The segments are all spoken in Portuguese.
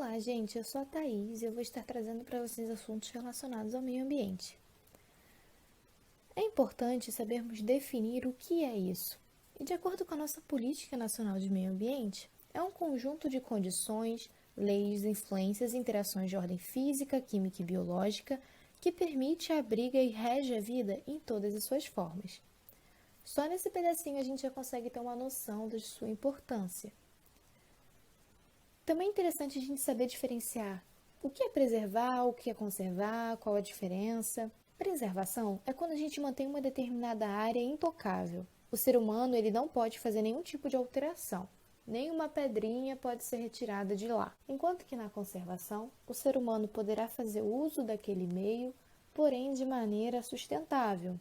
Olá, gente, eu sou a Thaís e eu vou estar trazendo para vocês assuntos relacionados ao meio ambiente. É importante sabermos definir o que é isso. E de acordo com a nossa Política Nacional de Meio Ambiente, é um conjunto de condições, leis, influências e interações de ordem física, química e biológica que permite, abriga e rege a vida em todas as suas formas. Só nesse pedacinho a gente já consegue ter uma noção de sua importância. Também é interessante a gente saber diferenciar o que é preservar, o que é conservar, qual a diferença. Preservação é quando a gente mantém uma determinada área intocável. O ser humano ele não pode fazer nenhum tipo de alteração. Nenhuma pedrinha pode ser retirada de lá. Enquanto que na conservação, o ser humano poderá fazer uso daquele meio, porém de maneira sustentável.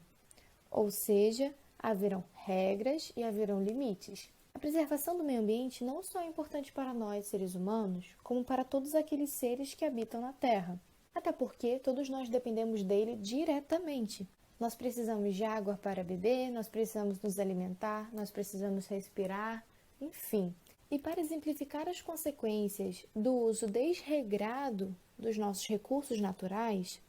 Ou seja, haverão regras e haverão limites. A preservação do meio ambiente não só é importante para nós, seres humanos, como para todos aqueles seres que habitam na Terra. Até porque todos nós dependemos dele diretamente. Nós precisamos de água para beber, nós precisamos nos alimentar, nós precisamos respirar, enfim. E para exemplificar as consequências do uso desregrado dos nossos recursos naturais,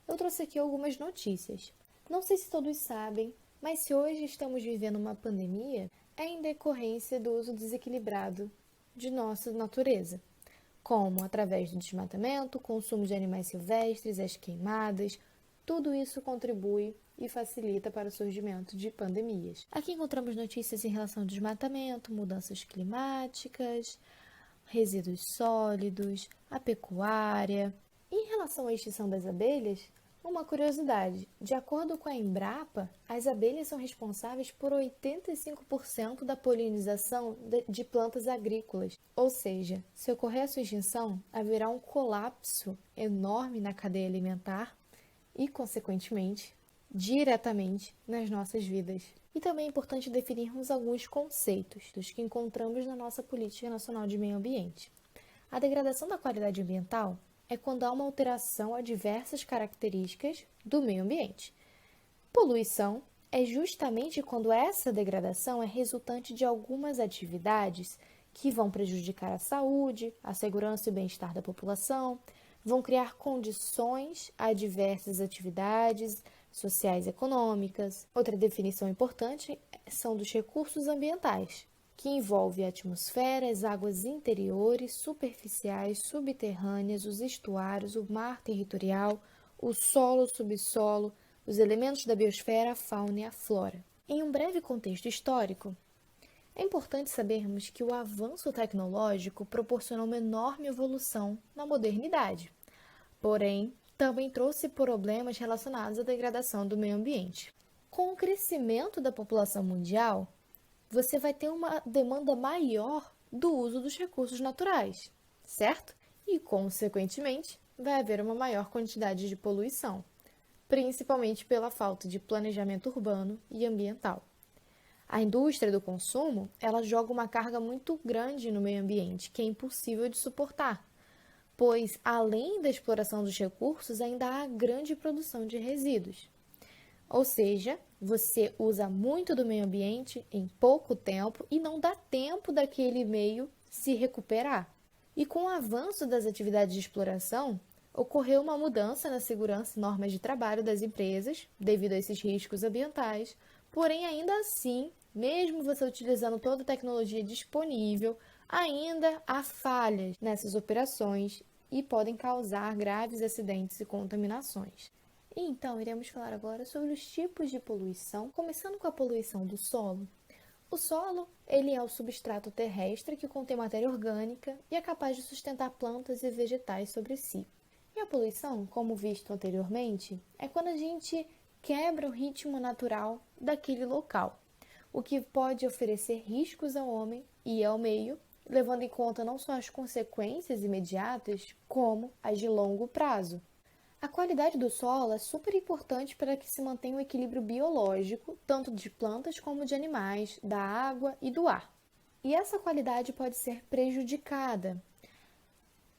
eu trouxe aqui algumas notícias. Não sei se todos sabem, mas se hoje estamos vivendo uma pandemia, é em decorrência do uso desequilibrado de nossa natureza, como através do desmatamento, consumo de animais silvestres, as queimadas, tudo isso contribui e facilita para o surgimento de pandemias. Aqui encontramos notícias em relação ao desmatamento, mudanças climáticas, resíduos sólidos, a pecuária. Em relação à extinção das abelhas, uma curiosidade: de acordo com a Embrapa, as abelhas são responsáveis por 85% da polinização de plantas agrícolas. Ou seja, se ocorrer a sua extinção, haverá um colapso enorme na cadeia alimentar e, consequentemente, diretamente nas nossas vidas. E também é importante definirmos alguns conceitos dos que encontramos na nossa Política Nacional de Meio Ambiente. A degradação da qualidade ambiental é quando há uma alteração a diversas características do meio ambiente. Poluição é justamente quando essa degradação é resultante de algumas atividades que vão prejudicar a saúde, a segurança e o bem-estar da população, vão criar condições a diversas atividades sociais e econômicas. Outra definição importante são dos recursos ambientais, que envolve a atmosfera, as águas interiores, superficiais, subterrâneas, os estuários, o mar territorial, o solo, o subsolo, os elementos da biosfera, a fauna e a flora. Em um breve contexto histórico, é importante sabermos que o avanço tecnológico proporcionou uma enorme evolução na modernidade, porém, também trouxe problemas relacionados à degradação do meio ambiente. Com o crescimento da população mundial, você vai ter uma demanda maior do uso dos recursos naturais, certo? E, consequentemente, vai haver uma maior quantidade de poluição, principalmente pela falta de planejamento urbano e ambiental. A indústria do consumo, ela joga uma carga muito grande no meio ambiente, que é impossível de suportar, pois, além da exploração dos recursos, ainda há grande produção de resíduos. Ou seja, você usa muito do meio ambiente em pouco tempo e não dá tempo daquele meio se recuperar. E com o avanço das atividades de exploração, ocorreu uma mudança na segurança e normas de trabalho das empresas, devido a esses riscos ambientais, porém, ainda assim, mesmo você utilizando toda a tecnologia disponível, ainda há falhas nessas operações e podem causar graves acidentes e contaminações. Então, iremos falar agora sobre os tipos de poluição, começando com a poluição do solo. O solo, ele é o substrato terrestre que contém matéria orgânica e é capaz de sustentar plantas e vegetais sobre si. E a poluição, como visto anteriormente, é quando a gente quebra o ritmo natural daquele local, o que pode oferecer riscos ao homem e ao meio, levando em conta não só as consequências imediatas, como as de longo prazo. A qualidade do solo é super importante para que se mantenha um equilíbrio biológico, tanto de plantas como de animais, da água e do ar. E essa qualidade pode ser prejudicada.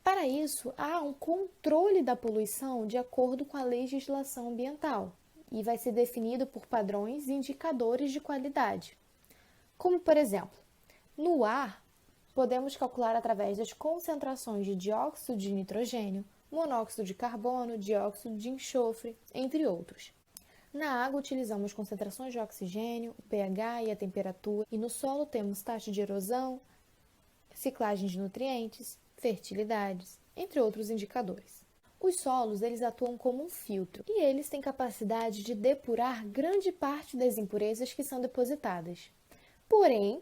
Para isso, há um controle da poluição de acordo com a legislação ambiental e vai ser definido por padrões e indicadores de qualidade. Como, por exemplo, no ar, podemos calcular através das concentrações de dióxido de nitrogênio, monóxido de carbono, dióxido de enxofre, entre outros. Na água, utilizamos concentrações de oxigênio, o pH e a temperatura, e no solo temos taxa de erosão, ciclagem de nutrientes, fertilidades, entre outros indicadores. Os solos, eles atuam como um filtro, e eles têm capacidade de depurar grande parte das impurezas que são depositadas. Porém,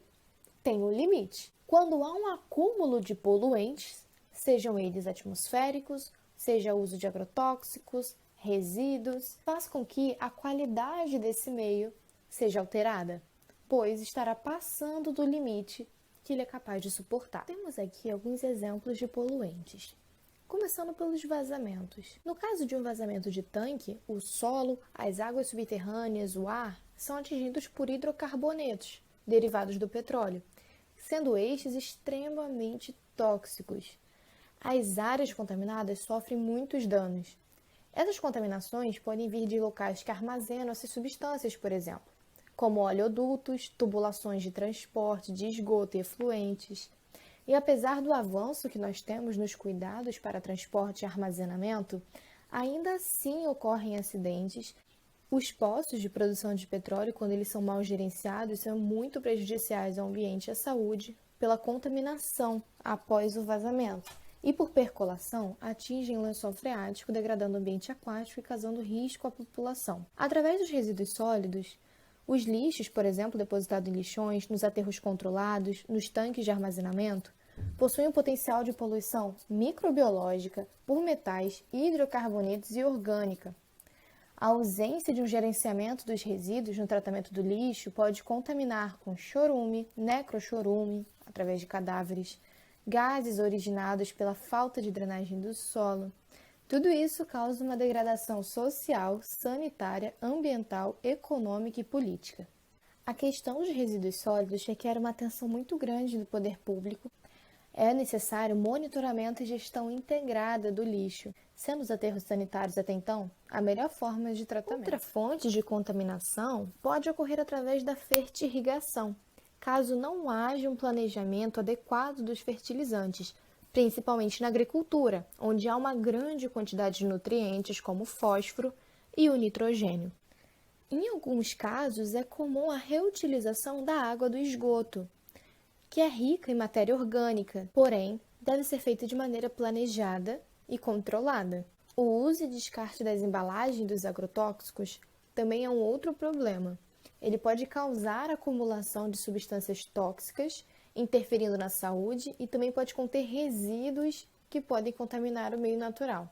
tem um limite. Quando há um acúmulo de poluentes, sejam eles atmosféricos, seja o uso de agrotóxicos, resíduos, faz com que a qualidade desse meio seja alterada, pois estará passando do limite que ele é capaz de suportar. Temos aqui alguns exemplos de poluentes, começando pelos vazamentos. No caso de um vazamento de tanque, o solo, as águas subterrâneas, o ar, são atingidos por hidrocarbonetos, derivados do petróleo, sendo estes extremamente tóxicos. As áreas contaminadas sofrem muitos danos. Essas contaminações podem vir de locais que armazenam essas substâncias, por exemplo, como oleodutos, tubulações de transporte, de esgoto e efluentes. E apesar do avanço que nós temos nos cuidados para transporte e armazenamento, ainda assim ocorrem acidentes. Os poços de produção de petróleo, quando eles são mal gerenciados, são muito prejudiciais ao ambiente e à saúde pela contaminação após o vazamento. E por percolação, atingem o lençol freático, degradando o ambiente aquático e causando risco à população. Através dos resíduos sólidos, os lixos, por exemplo, depositados em lixões, nos aterros controlados, nos tanques de armazenamento, possuem um potencial de poluição microbiológica por metais, hidrocarbonetos e orgânica. A ausência de um gerenciamento dos resíduos no tratamento do lixo pode contaminar com chorume, necrochorume, através de cadáveres, gases originados pela falta de drenagem do solo. Tudo isso causa uma degradação social, sanitária, ambiental, econômica e política. A questão dos resíduos sólidos requer uma atenção muito grande do poder público. É necessário monitoramento e gestão integrada do lixo, sendo os aterros sanitários até então a melhor forma de tratamento. Outra fonte de contaminação pode ocorrer através da fertirrigação, caso não haja um planejamento adequado dos fertilizantes, principalmente na agricultura, onde há uma grande quantidade de nutrientes como o fósforo e o nitrogênio. Em alguns casos, é comum a reutilização da água do esgoto, que é rica em matéria orgânica, porém, deve ser feita de maneira planejada e controlada. O uso e descarte das embalagens dos agrotóxicos também é um outro problema. Ele pode causar acumulação de substâncias tóxicas, interferindo na saúde, e também pode conter resíduos que podem contaminar o meio natural.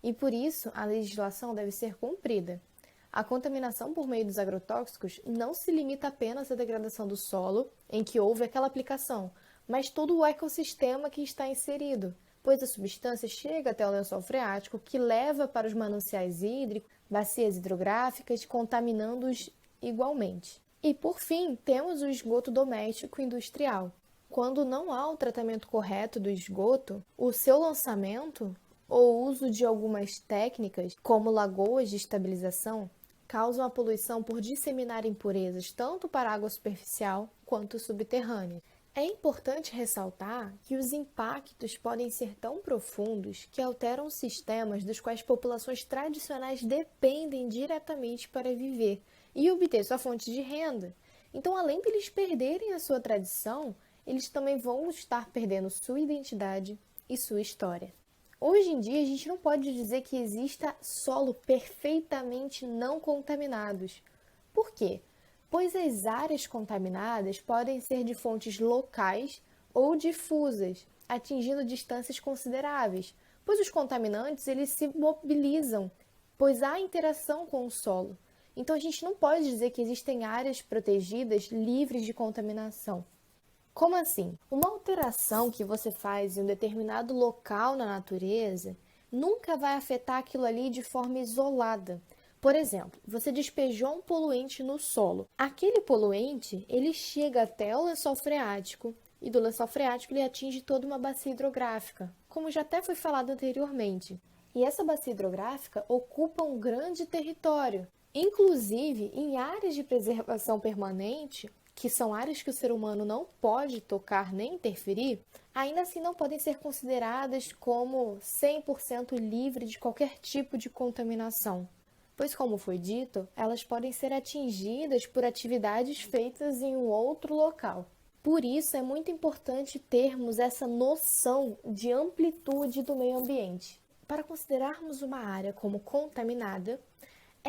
E por isso, a legislação deve ser cumprida. A contaminação por meio dos agrotóxicos não se limita apenas à degradação do solo, em que houve aquela aplicação, mas todo o ecossistema que está inserido, pois a substância chega até o lençol freático, que leva para os mananciais hídricos, bacias hidrográficas, contaminando-os igualmente. E, por fim, temos o esgoto doméstico e industrial. Quando não há o tratamento correto do esgoto, o seu lançamento ou uso de algumas técnicas, como lagoas de estabilização, causam a poluição por disseminar impurezas tanto para a água superficial quanto subterrânea. É importante ressaltar que os impactos podem ser tão profundos que alteram sistemas dos quais populações tradicionais dependem diretamente para viver e obter sua fonte de renda. Então, além de eles perderem a sua tradição, eles também vão estar perdendo sua identidade e sua história. Hoje em dia, a gente não pode dizer que exista solo perfeitamente não contaminados. Por quê? Pois as áreas contaminadas podem ser de fontes locais ou difusas, atingindo distâncias consideráveis, pois os contaminantes eles se mobilizam, pois há interação com o solo. Então, a gente não pode dizer que existem áreas protegidas livres de contaminação. Como assim? Uma alteração que você faz em um determinado local na natureza nunca vai afetar aquilo ali de forma isolada. Por exemplo, você despejou um poluente no solo. Aquele poluente, ele chega até o lençol freático e do lençol freático ele atinge toda uma bacia hidrográfica, como já até foi falado anteriormente. E essa bacia hidrográfica ocupa um grande território. Inclusive, em áreas de preservação permanente, que são áreas que o ser humano não pode tocar nem interferir, ainda assim não podem ser consideradas como 100% livre de qualquer tipo de contaminação. Pois, como foi dito, elas podem ser atingidas por atividades feitas em um outro local. Por isso, é muito importante termos essa noção de amplitude do meio ambiente. Para considerarmos uma área como contaminada,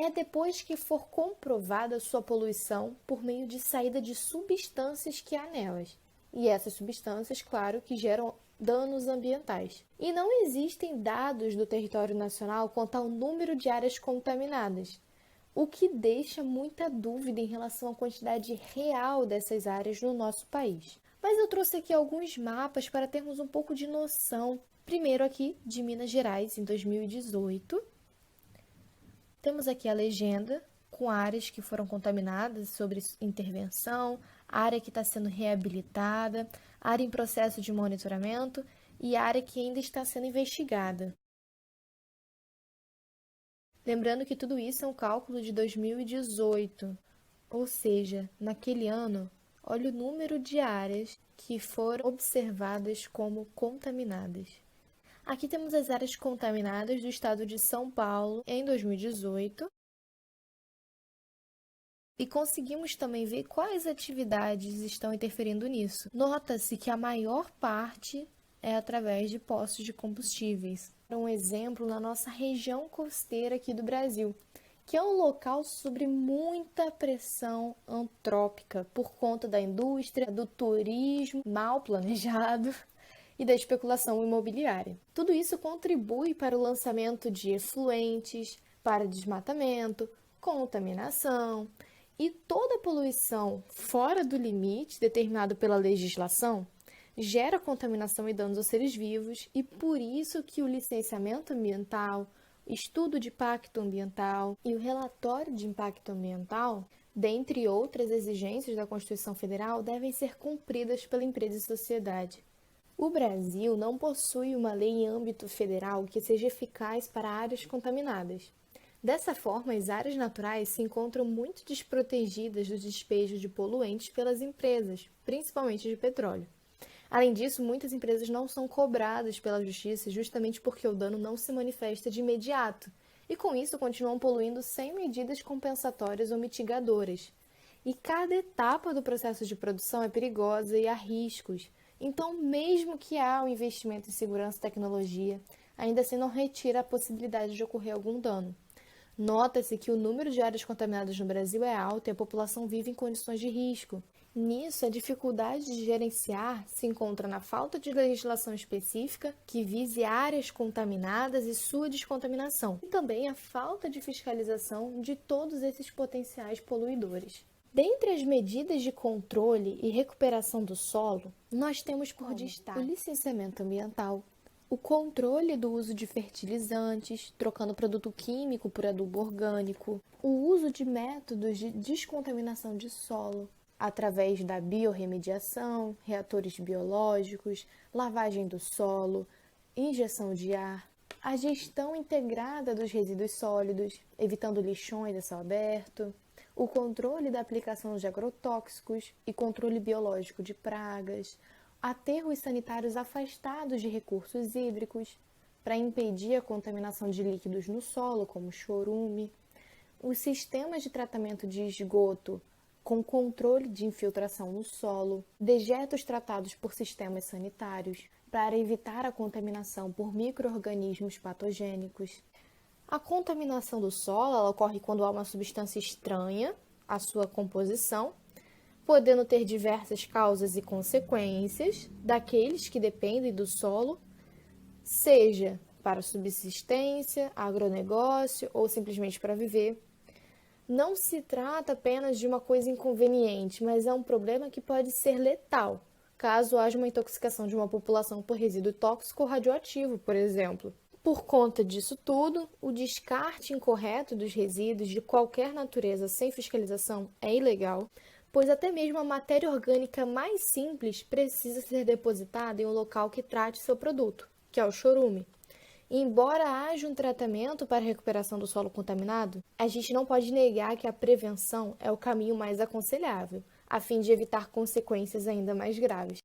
é depois que for comprovada sua poluição por meio de saída de substâncias que há nelas. E essas substâncias, claro, que geram danos ambientais. E não existem dados do território nacional quanto ao número de áreas contaminadas, o que deixa muita dúvida em relação à quantidade real dessas áreas no nosso país. Mas eu trouxe aqui alguns mapas para termos um pouco de noção. Primeiro aqui de Minas Gerais, em 2018. Temos aqui a legenda com áreas que foram contaminadas sobre intervenção, área que está sendo reabilitada, área em processo de monitoramento e área que ainda está sendo investigada. Lembrando que tudo isso é um cálculo de 2018, ou seja, naquele ano, olha o número de áreas que foram observadas como contaminadas. Aqui temos as áreas contaminadas do estado de São Paulo em 2018 e conseguimos também ver quais atividades estão interferindo nisso. Nota-se que a maior parte é através de postos de combustíveis. Um exemplo na nossa região costeira aqui do Brasil, que é um local sob muita pressão antrópica por conta da indústria, do turismo mal planejado e da especulação imobiliária. Tudo isso contribui para o lançamento de efluentes, para desmatamento, contaminação e toda poluição fora do limite determinado pela legislação gera contaminação e danos aos seres vivos e por isso que o licenciamento ambiental, estudo de impacto ambiental e o relatório de impacto ambiental, dentre outras exigências da Constituição Federal, devem ser cumpridas pela empresa e sociedade. O Brasil não possui uma lei em âmbito federal que seja eficaz para áreas contaminadas. Dessa forma, as áreas naturais se encontram muito desprotegidas do despejo de poluentes pelas empresas, principalmente de petróleo. Além disso, muitas empresas não são cobradas pela justiça justamente porque o dano não se manifesta de imediato, e com isso continuam poluindo sem medidas compensatórias ou mitigadoras. E cada etapa do processo de produção é perigosa e há riscos. Então, mesmo que há um investimento em segurança e tecnologia, ainda assim não retira a possibilidade de ocorrer algum dano. Nota-se que o número de áreas contaminadas no Brasil é alto e a população vive em condições de risco. Nisso, a dificuldade de gerenciar se encontra na falta de legislação específica que vise áreas contaminadas e sua descontaminação, e também a falta de fiscalização de todos esses potenciais poluidores. Dentre as medidas de controle e recuperação do solo, nós temos por destaque o licenciamento ambiental, o controle do uso de fertilizantes, trocando produto químico por adubo orgânico, o uso de métodos de descontaminação de solo, através da biorremediação, reatores biológicos, lavagem do solo, injeção de ar, a gestão integrada dos resíduos sólidos, evitando lixões a céu aberto, o controle da aplicação de agrotóxicos e controle biológico de pragas, aterros sanitários afastados de recursos hídricos, para impedir a contaminação de líquidos no solo, como chorume, os sistemas de tratamento de esgoto com controle de infiltração no solo, dejetos tratados por sistemas sanitários, para evitar a contaminação por micro-organismos patogênicos. A contaminação do solo ela ocorre quando há uma substância estranha à sua composição, podendo ter diversas causas e consequências daqueles que dependem do solo, seja para subsistência, agronegócio ou simplesmente para viver. Não se trata apenas de uma coisa inconveniente, mas é um problema que pode ser letal, caso haja uma intoxicação de uma população por resíduo tóxico ou radioativo, por exemplo. Por conta disso tudo, o descarte incorreto dos resíduos de qualquer natureza sem fiscalização é ilegal, pois até mesmo a matéria orgânica mais simples precisa ser depositada em um local que trate seu produto, que é o chorume. E embora haja um tratamento para a recuperação do solo contaminado, a gente não pode negar que a prevenção é o caminho mais aconselhável, a fim de evitar consequências ainda mais graves.